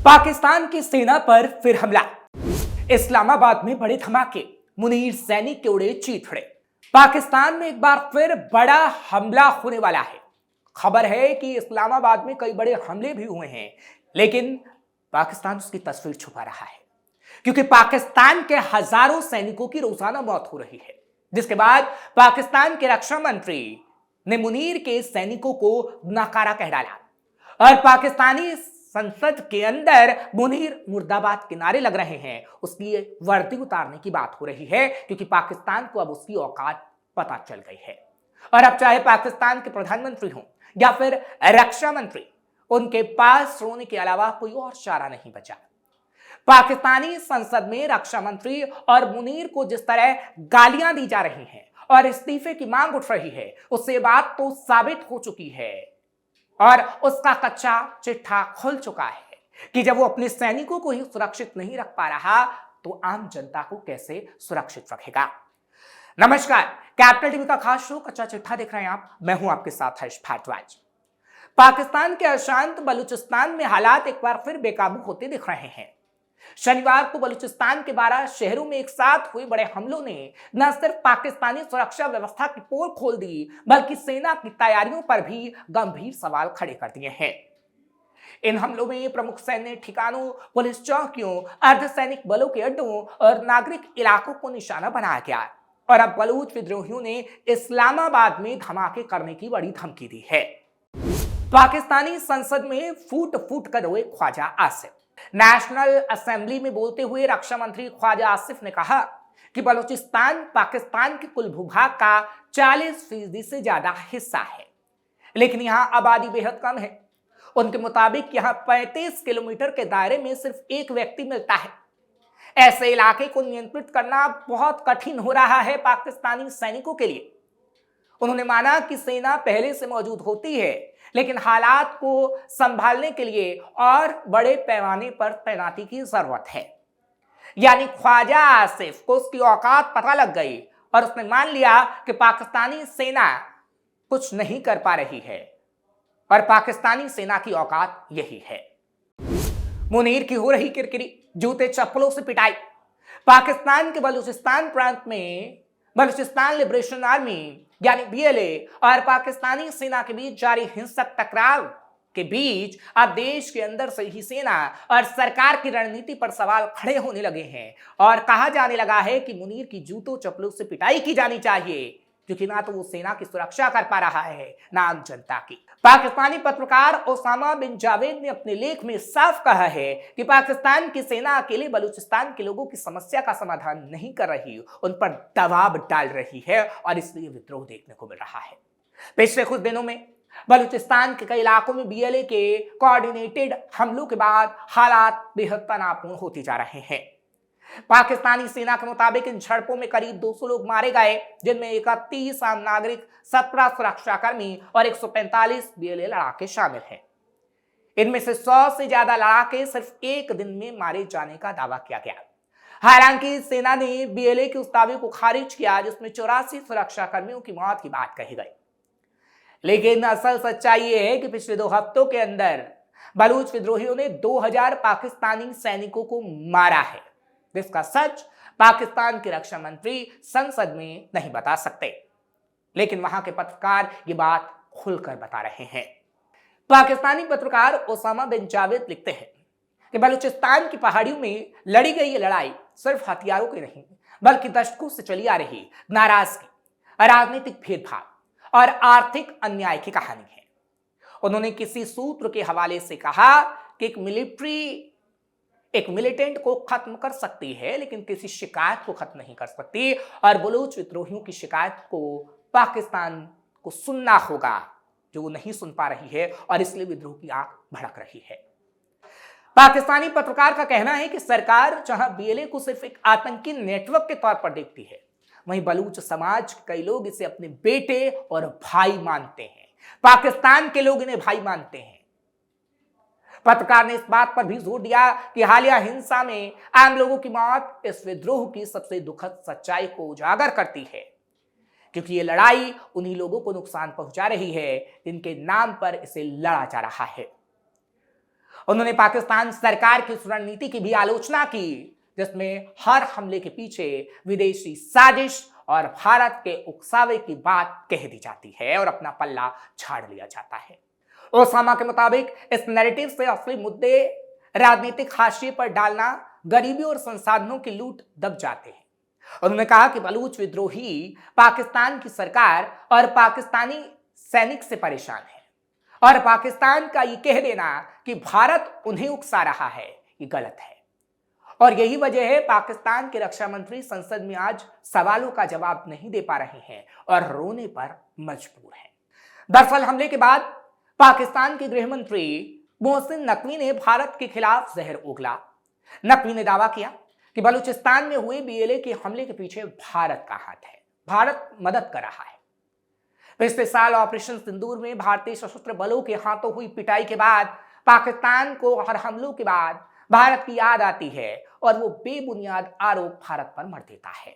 पाकिस्तान की सेना पर फिर हमला। इस्लामाबाद में बड़े धमाके, मुनीर सैनिक के उड़े चीथड़े। पाकिस्तान में एक बार फिर बड़ा हमला होने वाला है। खबर है कि इस्लामाबाद में कई बड़े हमले भी हुए हैं, लेकिन पाकिस्तान उसकी तस्वीर छुपा रहा है, क्योंकि पाकिस्तान के हजारों सैनिकों की रोजाना मौत हो रही है। जिसके बाद पाकिस्तान के रक्षा मंत्री ने मुनीर के सैनिकों को नकारा कह डाला और पाकिस्तानी संसद के अंदर मुनीर मुर्दाबाद के नारे लग रहे हैं। उसकी वर्दी उतारने की बात हो रही है, क्योंकि पाकिस्तान को अब उसकी औकात पता चल गई है। और अब चाहे पाकिस्तान के प्रधानमंत्री हों या फिर रक्षा मंत्री, उनके पास रोने के अलावा कोई और चारा नहीं बचा। पाकिस्तानी संसद में रक्षा मंत्री और मुनीर को जिस तरह गालियां दी जा रही हैं और इस्तीफे की मांग उठ रही है, उससे बात तो साबित हो चुकी है और उसका कच्चा चिट्ठा खुल चुका है कि जब वो अपने सैनिकों को ही सुरक्षित नहीं रख पा रहा, तो आम जनता को कैसे सुरक्षित रखेगा। नमस्कार, कैपिटल टीवी का खास शो कच्चा चिट्ठा देख रहे हैं आप। मैं हूं आपके साथ हर्ष भारद्वाज। पाकिस्तान के अशांत बलूचिस्तान में हालात एक बार फिर बेकाबू होते दिख रहे हैं। शनिवार को बलूचिस्तान के 12 शहरों में एक साथ हुए बड़े हमलों ने न सिर्फ पाकिस्तानी सुरक्षा व्यवस्था की पोल खोल दी, बल्कि सेना की तैयारियों पर भी गंभीर सवाल खड़े कर दिए हैं। इन हमलों में प्रमुख सैन्य ठिकानों, पुलिस चौकियों, अर्धसैनिक बलों के अड्डों और नागरिक इलाकों को निशाना बनाया गया और अब बलूच विद्रोहियों ने इस्लामाबाद में धमाके करने की बड़ी धमकी दी है। पाकिस्तानी संसद में फूट फूट कर रोए ख्वाजा आसिफ। नेशनल असेंबली में बोलते हुए रक्षा मंत्री ख्वाजा आसिफ ने कहा कि बलूचिस्तान पाकिस्तान के कुल भूभाग का 40% से ज्यादा हिस्सा है, लेकिन यहां आबादी बेहद कम है। उनके मुताबिक यहां 35 किलोमीटर के दायरे में सिर्फ एक व्यक्ति मिलता है। ऐसे इलाके को नियंत्रित करना बहुत कठिन हो रहा है पाकिस्तानी सैनिकों के लिए। उन्होंने माना कि सेना पहले से मौजूद होती है, लेकिन हालात को संभालने के लिए और बड़े पैमाने पर तैनाती की जरूरत है। यानी ख्वाजा आसिफ को उसकी औकात पता लग गई और उसने मान लिया कि पाकिस्तानी सेना कुछ नहीं कर पा रही है और पाकिस्तानी सेना की औकात यही है। मुनीर की हो रही किरकिरी, जूते चप्पलों से पिटाई। पाकिस्तान के बलूचिस्तान प्रांत में बलूचिस्तान लिबरेशन आर्मी यानी बीएलए और पाकिस्तानी सेना के बीच जारी हिंसक टकराव के बीच अब देश के अंदर से ही सेना और सरकार की रणनीति पर सवाल खड़े होने लगे हैं और कहा जाने लगा है कि मुनीर की जूतों चप्पलों से पिटाई की जानी चाहिए, क्योंकि ना तो वो सेना की सुरक्षा कर पा रहा है, ना आम जनता की। पाकिस्तानी पत्रकार ओसामा बिन जावेद ने अपने लेख में साफ कहा है कि पाकिस्तान की सेना अकेले बलूचिस्तान के लोगों की समस्या का समाधान नहीं कर रही, उन पर दबाव डाल रही है और इसलिए विद्रोह देखने को मिल रहा है। पिछले कुछ दिनों में बलूचिस्तान के कई इलाकों में बीएलए के कोऑर्डिनेटेड हमलों के बाद हालात बेहद तनावपूर्ण होते जा रहे हैं। पाकिस्तानी सेना के मुताबिक इन झड़पों में करीब 200 लोग मारे गए, जिनमें 31 आम नागरिक, 17 सुरक्षाकर्मी और 145 बीएलए लड़ाके शामिल हैं। इनमें से 100 से ज्यादा लड़ाके सिर्फ एक दिन में मारे जाने का दावा किया गया। हालांकि सेना ने बीएलए के उस दावे को खारिज किया जिसमें 84 सुरक्षाकर्मियों की मौत की बात कही गई। लेकिन असल सच्चाई यह है कि पिछले 2 हफ्तों के अंदर बलूच विद्रोहियों ने 2000 पाकिस्तानी सैनिकों को मारा है, जिसका सच पाकिस्तान के रक्षा मंत्री संसद में नहीं बता सकते, लेकिन वहां के पत्रकार ये बात खुलकर बता रहे हैं। पाकिस्तानी पत्रकार ओसामा बिन जावेद लिखते हैं कि बलूचिस्तान की पहाड़ियों में लड़ी गई ये लड़ाई सिर्फ हथियारों की नहीं, बल्कि दशकों से चली आ रही नाराजगी, राजनीतिक भेदभाव और आर्थिक अन्याय की कहानी है। उन्होंने किसी सूत्र के हवाले से कहा कि एक मिलिटेंट को खत्म कर सकती है, लेकिन किसी शिकायत को खत्म नहीं कर सकती, और बलूच विद्रोहियों की शिकायत को पाकिस्तान को सुनना होगा, जो वो नहीं सुन पा रही है और इसलिए विद्रोह की आग भड़क रही है। पाकिस्तानी पत्रकार का कहना है कि सरकार जहां बीएलए को सिर्फ एक आतंकी नेटवर्क के तौर पर देखती है, वहीं बलूच समाज के कई लोग इसे अपने बेटे और भाई मानते हैं। पाकिस्तान के लोग इन्हें भाई मानते हैं। पत्रकार ने इस बात पर भी जोर दिया कि हालिया हिंसा में आम लोगों की मौत इस विद्रोह की सबसे दुखद सच्चाई को उजागर करती है, क्योंकि ये लड़ाई उन्हीं लोगों को नुकसान पहुंचा रही है जिनके नाम पर इसे लड़ा जा रहा है। उन्होंने पाकिस्तान सरकार की उस रणनीति की भी आलोचना की जिसमें हर हमले के पीछे विदेशी साजिश और भारत के उकसावे की बात कह दी जाती है और अपना पल्ला झाड़ लिया जाता है। ओसामा के मुताबिक इस नैरेटिव से असली मुद्दे राजनीतिक हाशिए पर डालना, गरीबी और संसाधनों की लूट दब जाते हैं। उन्होंने कहा कि बलूच विद्रोही पाकिस्तान की सरकार और पाकिस्तानी सैनिक से परेशान है और पाकिस्तान का ये कह देना कि भारत उन्हें उकसा रहा है, ये गलत है। और यही वजह है पाकिस्तान के रक्षा मंत्री संसद में आज सवालों का जवाब नहीं दे पा रहे हैं और रोने पर मजबूर हैं। दरअसल हमले के बाद पाकिस्तान के गृह मंत्री मोहसिन नकवी ने भारत के खिलाफ जहर उगला। नकवी ने दावा किया कि बलूचिस्तान में हुए बीएलए के हमले के पीछे भारत का हाथ है, भारत मदद कर रहा है। पिछले साल ऑपरेशन सिंदूर में भारतीय सशस्त्र बलों के हाथों हुई पिटाई के बाद पाकिस्तान को हर हमलों के बाद भारत की याद आती है और वो बेबुनियाद आरोप भारत पर मढ़ देता है।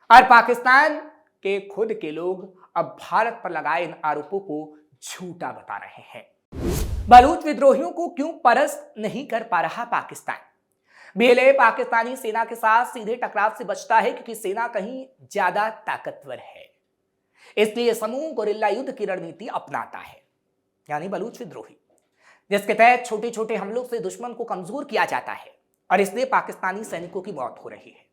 और पाकिस्तान के खुद के लोग अब भारत पर लगाए इन आरोपों को झूठा बता रहे हैं। बलूच विद्रोहियों को क्यों परास्त नहीं कर पा रहा पाकिस्तान? बीएलए पाकिस्तानी सेना के साथ सीधे टकराव से बचता है क्योंकि सेना कहीं ज्यादा ताकतवर है, इसलिए समूह गोरिल्ला युद्ध की रणनीति अपनाता है, यानी बलूच विद्रोही, जिसके तहत छोटे छोटे हमलों से दुश्मन को कमजोर किया जाता है और इसलिए पाकिस्तानी सैनिकों की मौत हो रही है।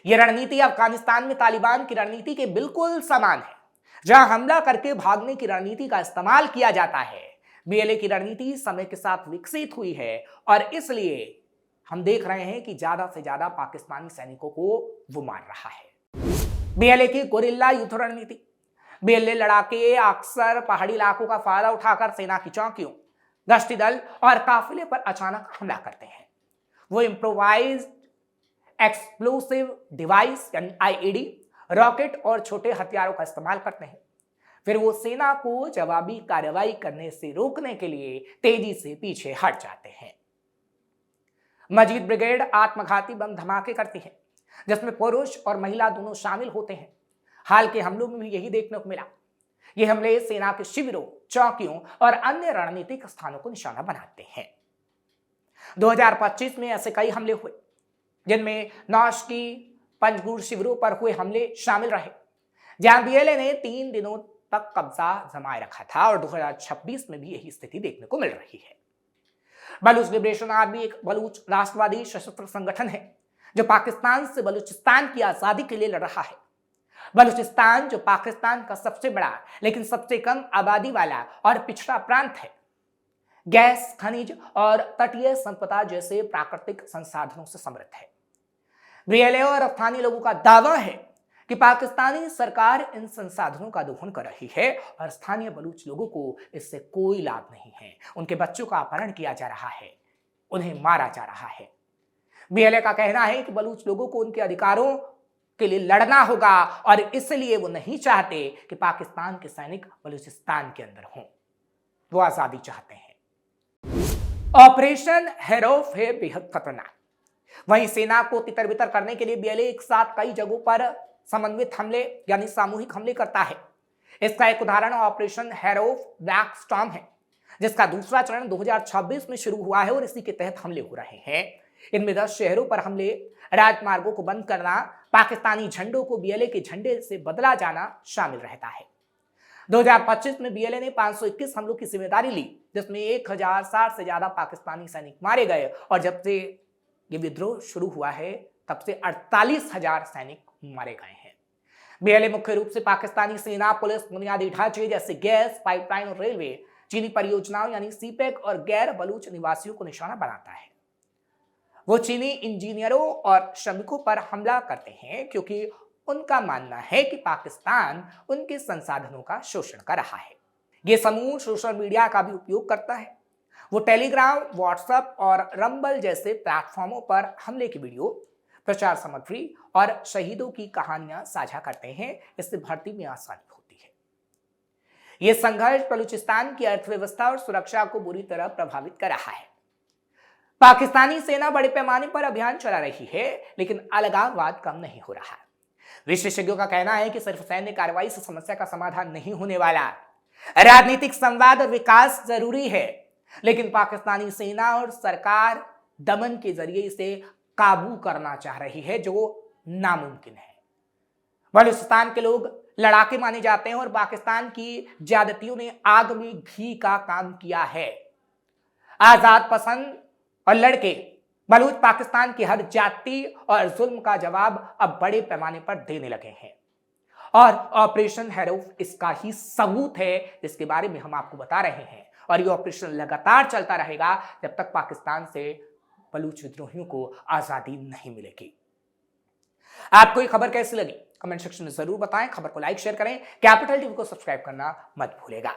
यह रणनीति अफगानिस्तान में तालिबान की रणनीति के बिल्कुल समान है, जहां हमला करके भागने की रणनीति का इस्तेमाल किया जाता है। बीएलए की रणनीति समय के साथ विकसित हुई है और इसलिए हम देख रहे हैं कि ज्यादा से ज्यादा पाकिस्तानी सैनिकों को वो मार रहा है। बीएलए की गोरिल्ला युद्ध रणनीति। बीएलए लड़ाके अक्सर पहाड़ी इलाकों का फायदा उठाकर सेना की चौकियों, गश्ती दल और काफिले पर अचानक हमला करते हैं। वो इम्प्रोवाइज्ड एक्सप्लोसिव डिवाइस यानी आईईडी, रॉकेट और छोटे हथियारों का इस्तेमाल करते हैं। फिर वो सेना को जवाबी कार्रवाई करने से रोकने के लिए तेजी से पीछे हट जाते हैं। मजीद ब्रिगेड आत्मघाती बम धमाके करती है जिसमें पुरुष और महिला दोनों शामिल होते हैं। हाल के हमलों में भी यही देखने को मिला। ये हमले सेना के शिविरों, चौकियों और अन्य रणनीतिक स्थानों को निशाना बनाते हैं। 2025 में ऐसे कई हमले हुए जिनमें नौश की पंजगुर शिविरों पर हुए हमले शामिल रहे, जहां बीएलए ने 3 दिनों तक कब्जा जमाए रखा था और 2026 में भी यही स्थिति देखने को मिल रही है। बलूच लिबरेशन आर्मी एक बलूच राष्ट्रवादी सशस्त्र संगठन है जो पाकिस्तान से बलूचिस्तान की आजादी के लिए लड़ रहा है। बलूचिस्तान जो पाकिस्तान का सबसे बड़ा लेकिन सबसे कम आबादी वाला और पिछड़ा प्रांत है, गैस, खनिज और तटीय संपदा जैसे प्राकृतिक संसाधनों से समृद्ध है। बीएलए और स्थानीय लोगों का दावा है कि पाकिस्तानी सरकार इन संसाधनों का दोहन कर रही है और स्थानीय बलूच लोगों को इससे कोई लाभ नहीं है। उनके बच्चों का अपहरण किया जा रहा है, उन्हें मारा जा रहा है। बीएलए का कहना है कि बलूच लोगों को उनके अधिकारों के लिए लड़ना होगा और इसलिए वो नहीं चाहते कि पाकिस्तान के सैनिक बलूचिस्तान के अंदर हों, वो आजादी चाहते हैं। ऑपरेशन हेरोफ है बेहद खतरनाक। वहीं सेना को तितर बितर करने के लिए बीएलए एक साथ कई जगहों पर समन्वित हमले यानी सामूहिक हमले करता है। इसका एक उदाहरण ऑपरेशन हेरोफ ब्लैक स्टॉर्म है, जिसका दूसरा चरण 2026 में शुरू हुआ है और इसी के तहत हमले हो रहे हैं। इनमें 10 शहरों पर हमले, राजमार्गों को बंद करना, पाकिस्तानी झंडों को बीएलए के झंडे से बदला जाना शामिल रहता है। 2025 में बीएलए ने 521 हमलों की जिम्मेदारी ली, जिसमें 1060 से ज्यादा पाकिस्तानी सैनिक मारे गए और जब से ये विद्रोह शुरू हुआ है तब से 48,000 सैनिक मारे गए हैं। बीएलए मुख्य रूप से पाकिस्तानी सेना, पुलिस, बुनियादी ढांचे जैसे गैस पाइपलाइन और रेलवे, चीनी परियोजनाओं यानी सीपेक और गैर बलूच निवासियों को निशाना बनाता है। वो चीनी इंजीनियरों और श्रमिकों पर हमला करते हैं क्योंकि उनका मानना है कि पाकिस्तान उनके संसाधनों का शोषण कर रहा है। ये समूह सोशल मीडिया का भी उपयोग करता है। वो टेलीग्राम, व्हाट्सएप और रंबल जैसे प्लेटफॉर्मों पर हमले की वीडियो, प्रचार सामग्री और शहीदों की कहानियां साझा करते हैं। इससे भर्ती में आसानी होती है। यह संघर्ष बलूचिस्तान की अर्थव्यवस्था और सुरक्षा को बुरी तरह प्रभावित कर रहा है। पाकिस्तानी सेना बड़े पैमाने पर अभियान चला रही है, लेकिन अलगाववाद कम नहीं हो रहा। विशेषज्ञों का कहना है कि सिर्फ सैन्य कार्रवाई से समस्या का समाधान नहीं होने वाला। राजनीतिक संवाद और विकास जरूरी है। लेकिन पाकिस्तानी सेना और सरकार दमन के जरिए इसे काबू करना चाह रही है, जो नामुमकिन है। बलूचिस्तान के लोग लड़ाके माने जाते हैं और पाकिस्तान की ज्यादतियों ने आग में घी का काम किया है। आजाद पसंद और लड़के बलूच पाकिस्तान की हर जाति और जुल्म का जवाब अब बड़े पैमाने पर देने लगे हैं, और ऑपरेशन हैरोफ इसका ही सबूत है, जिसके बारे में हम आपको बता रहे हैं। और ये ऑपरेशन लगातार चलता रहेगा जब तक पाकिस्तान से बलूच विद्रोहियों को आजादी नहीं मिलेगी। आपको ये खबर कैसी लगी कमेंट सेक्शन में जरूर बताएं। खबर को लाइक शेयर करें, कैपिटल टीवी को सब्सक्राइब करना मत भूलेगा।